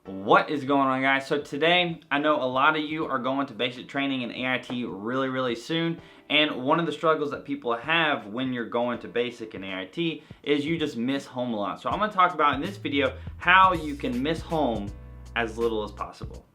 What is going on, guys? So today, I know a lot of you are going to basic training in AIT really soon, and one of the struggles that people have when you're going to basic and AIT is you just miss home a lot. So I'm going to talk about in this video how you can miss home as little as possible.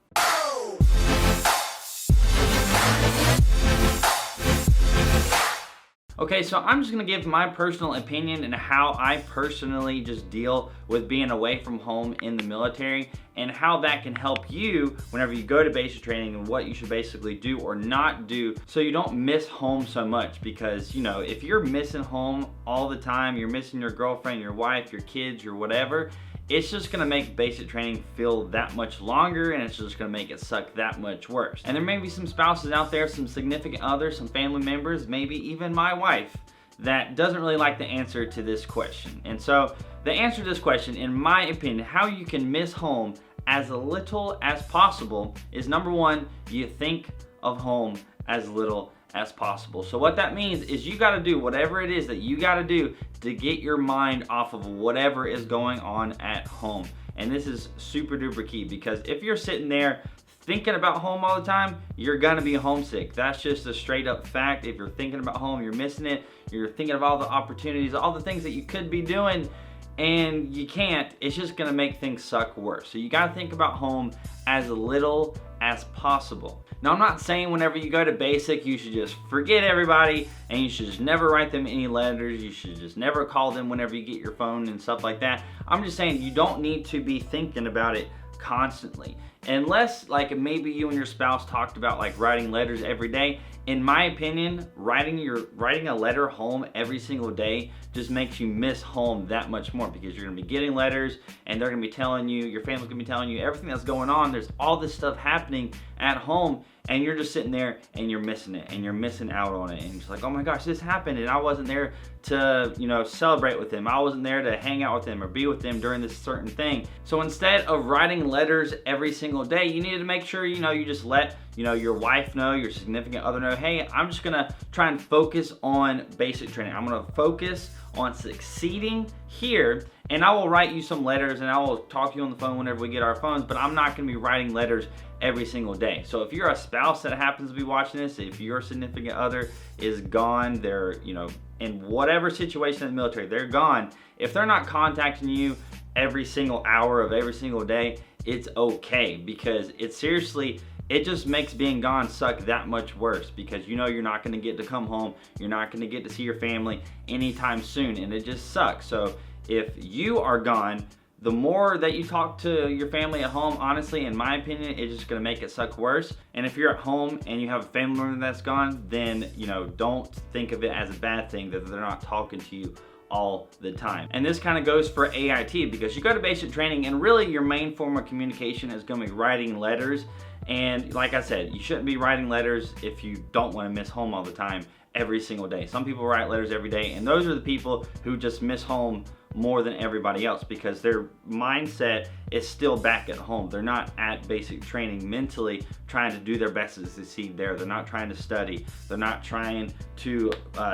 Okay, so I'm just gonna give my personal opinion and how I personally just deal with being away from home in the military and how that can help you whenever you go to basic training and what you should basically do or not do so you don't miss home so much. Because, you know, if you're missing home all the time, you're missing your girlfriend, your wife, your kids, your whatever, it's just gonna make basic training feel that much longer, and it's just gonna make it suck that much worse. And there may be some spouses out there, some significant others, some family members, maybe even my wife, that doesn't really like the answer to this question. And so the answer to this question, in my opinion, how you can miss home as little as possible is, number one, you think of home as little as possible. So what that means is you gotta do whatever it is that you gotta do to get your mind off of whatever is going on at home. And this is super duper key, because if you're sitting there thinking about home all the time, you're gonna be homesick. That's just a straight up fact. If you're thinking about home, you're missing it. You're thinking of all the opportunities, all the things that you could be doing, and you can't. It's just gonna make things suck worse. So you gotta think about home as little as possible. Now, I'm not saying whenever you go to basic you should just forget everybody and you should just never write them any letters, you should just never call them whenever you get your phone and stuff like that. I'm just saying you don't need to be thinking about it constantly. Unless, like, maybe you and your spouse talked about like writing letters every day. In my opinion, writing a letter home every single day just makes you miss home that much more, because you're gonna be getting letters and they're gonna be telling you, your family's gonna be telling you everything that's going on. There's all this stuff happening at home, and you're just sitting there and you're missing it, and you're missing out on it, and you're just like, oh my gosh, this happened and I wasn't there to, you know, celebrate with them. I wasn't there to hang out with them or be with them during this certain thing. So instead of writing letters every single day, you need to make sure, you know, you just let, you know, your wife know, your significant other know, hey, I'm just gonna try and focus on basic training. I'm gonna focus on succeeding here, and I will write you some letters and I will talk to you on the phone whenever we get our phones, but I'm not gonna be writing letters every single day. So if you're a spouse that happens to be watching this, if your significant other is gone, they're, you know, in whatever situation in the military, they're gone. If they're not contacting you every single hour of every single day, it's okay, because it's seriously, it just makes being gone suck that much worse, because you know you're not gonna get to come home, you're not gonna get to see your family anytime soon, and it just sucks. So if you are gone, the more that you talk to your family at home, honestly, in my opinion, it's just gonna make it suck worse. And if you're at home and you have a family member that's gone, then, you know, don't think of it as a bad thing that they're not talking to you all the time. And this kind of goes for AIT, because you go to basic training and really your main form of communication is gonna be writing letters. And like I said, you shouldn't be writing letters if you don't want to miss home all the time every single day. Some people write letters every day, and those are the people who just miss home more than everybody else, because their mindset is still back at home. They're not at basic training mentally trying to do their best to succeed there. They're not trying to study. They're not trying to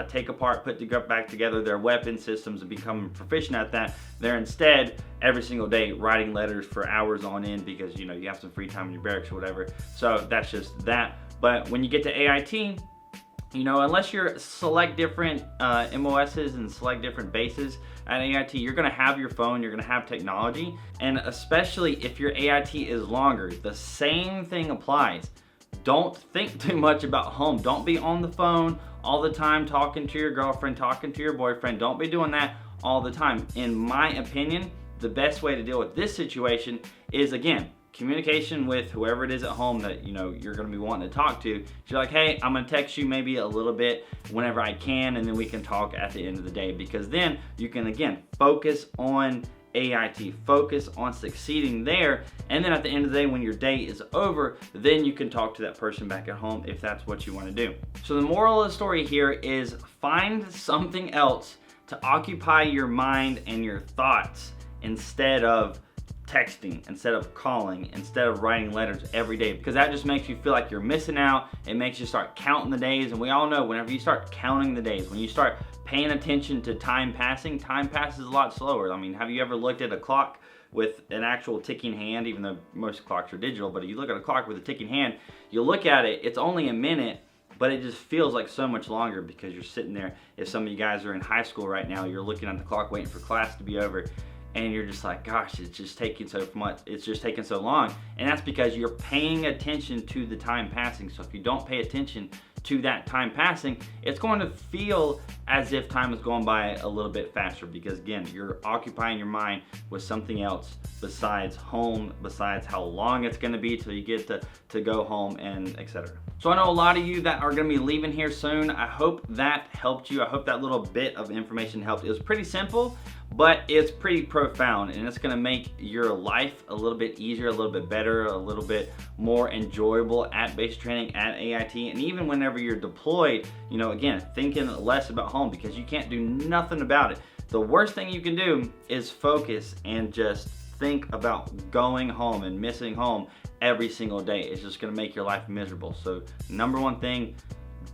take apart, put back together their weapon systems and become proficient at that. They're instead every single day writing letters for hours on end, because, you know, you have some free time in your barracks or whatever. So that's just that. But when you get to AIT, you know, unless you select different MOSs and select different bases at AIT, you're gonna have your phone, you're gonna have technology, and especially if your AIT is longer, the same thing applies. Don't think too much about home. Don't be on the phone all the time talking to your girlfriend, talking to your boyfriend. Don't be doing that all the time. In my opinion, the best way to deal with this situation is, again, communication with whoever it is at home that, you know, you're gonna be wanting to talk to. You're like, hey, I'm gonna text you maybe a little bit whenever I can, and then we can talk at the end of the day, because then you can, again, focus on AIT, focus on succeeding there, and then at the end of the day, when your day is over, then you can talk to that person back at home if that's what you want to do. So the moral of the story here is find something else to occupy your mind and your thoughts instead of texting, instead of calling, instead of writing letters every day, because that just makes you feel like you're missing out. It makes you start counting the days, and we all know whenever you start counting the days, when you start paying attention to time passes a lot slower. I mean, have you ever looked at a clock with an actual ticking hand, even though most clocks are digital, but if you look at a clock with a ticking hand, you look at it, it's only a minute, but it just feels like so much longer because you're sitting there. If some of you guys are in high school right now, you're looking at the clock waiting for class to be over, and you're just like, gosh, it's just taking so much, it's just taking so long. And that's because you're paying attention to the time passing. So if you don't pay attention to that time passing, it's going to feel as if time is going by a little bit faster, because again, you're occupying your mind with something else besides home, besides how long it's going to be till you get to go home, and etc. So I know a lot of you that are going to be leaving here soon. I hope that helped you. I hope that little bit of information helped. It was pretty simple, but it's pretty profound, and it's going to make your life a little bit easier, a little bit better, a little bit more enjoyable at basic training, at AIT, and even whenever you're deployed, you know, again, thinking less about home, because you can't do nothing about it. The worst thing you can do is focus and just think about going home and missing home every single day. It's just going to make your life miserable. So number one thing,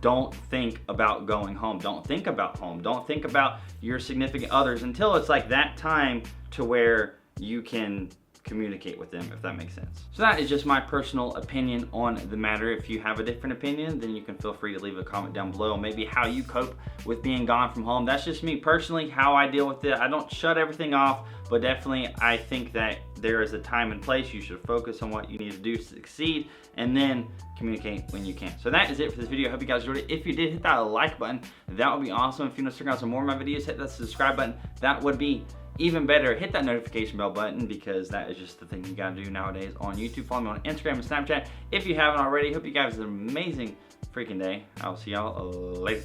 don't think about going home. Don't think about home. Don't think about your significant others until it's like that time to where you can communicate with them, if that makes sense. So that is just my personal opinion on the matter. If you have a different opinion, then you can feel free to leave a comment down below, maybe how you cope with being gone from home. That's just me personally, how I deal with it. I don't shut everything off, but definitely I think that there is a time and place. You should focus on what you need to do to succeed, and then communicate when you can. So that is it for this video. I hope you guys enjoyed it. If you did, hit that like button. That would be awesome. If you want to check out some more of my videos, hit that subscribe button. That would be even better. Hit that notification bell button, because that is just the thing you gotta do nowadays on YouTube. Follow me on Instagram and Snapchat if you haven't already. Hope you guys have an amazing freaking day. I'll see y'all later.